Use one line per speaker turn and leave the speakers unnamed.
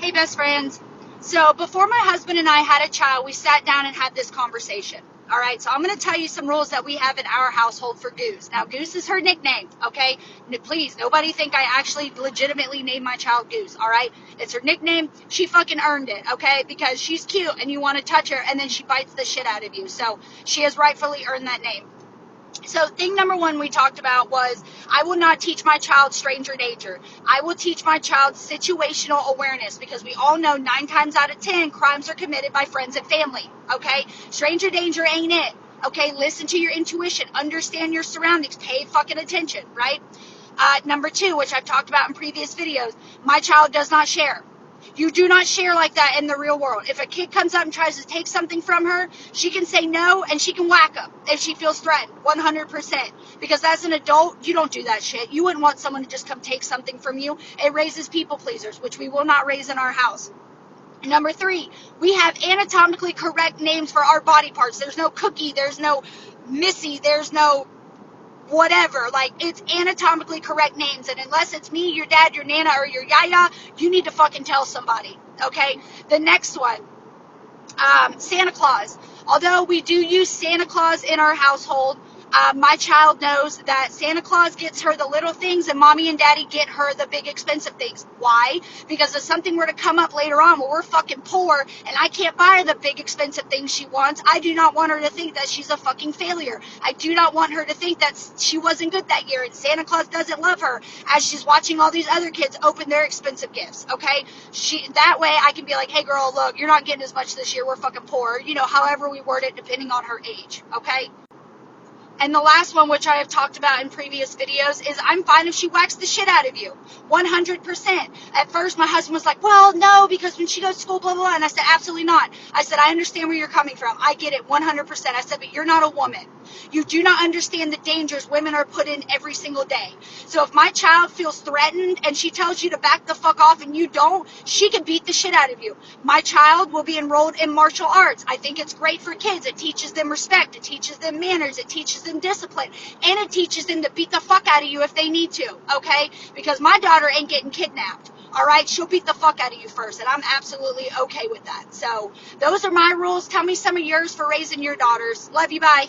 Hey, best friends. So before my husband and I had a child, we sat down and had this conversation. All right, so I'm going to tell you some rules that we have in our household for Goose. Now, Goose is her nickname, okay? Please, nobody think I actually legitimately named my child Goose, all right? It's her nickname. She fucking earned it, okay? Because she's cute and you want to touch her and then she bites the shit out of you. So she has rightfully earned that name. So thing number one we talked about was I will not teach my child stranger danger. I will teach my child situational awareness because we all know 9 times out of 10 crimes are committed by friends and family. Okay? Stranger danger ain't it. Okay? Listen to your intuition. Understand your surroundings. Pay fucking attention, right? Number 2, which I've talked about in previous videos, my child does not share. You do not share like that in the real world. If a kid comes up and tries to take something from her, she can say no and she can whack them if she feels threatened, 100%. Because as an adult, you don't do that shit. You wouldn't want someone to just come take something from you. It raises people pleasers, which we will not raise in our house. Number 3, we have anatomically correct names for our body parts. There's no Cookie, there's no Missy, there's no whatever. Like, it's anatomically correct names, and unless it's me, your dad, your nana, or your yaya, you need to fucking tell somebody. Okay? The next one, Santa Claus. Although we do use Santa Claus in our household, my child knows that Santa Claus gets her the little things and mommy and daddy get her the big expensive things. Why? Because if something were to come up later on where we're fucking poor and I can't buy her the big expensive things she wants, I do not want her to think that she's a fucking failure. I do not want her to think that she wasn't good that year and Santa Claus doesn't love her as she's watching all these other kids open their expensive gifts, okay? That way I can be like, hey girl, look, you're not getting as much this year, we're fucking poor. You know, however we word it depending on her age, okay? And the last one, which I have talked about in previous videos, is I'm fine if she whacks the shit out of you. 100%. At first, my husband was like, well, no, because when she goes to school, blah, blah, blah. And I said, absolutely not. I said, I understand where you're coming from. I get it 100%. I said, but you're not a woman. You do not understand the dangers women are put in every single day. So if my child feels threatened and she tells you to back the fuck off and you don't, she can beat the shit out of you. My child will be enrolled in martial arts. I think it's great for kids. It teaches them respect. It teaches them manners. It teaches them discipline, and it teaches them to beat the fuck out of you if they need to, okay? Because my daughter ain't getting kidnapped, all right? She'll beat the fuck out of you first, and I'm absolutely okay with that. So those are my rules. Tell me some of yours for raising your daughters. Love you, bye.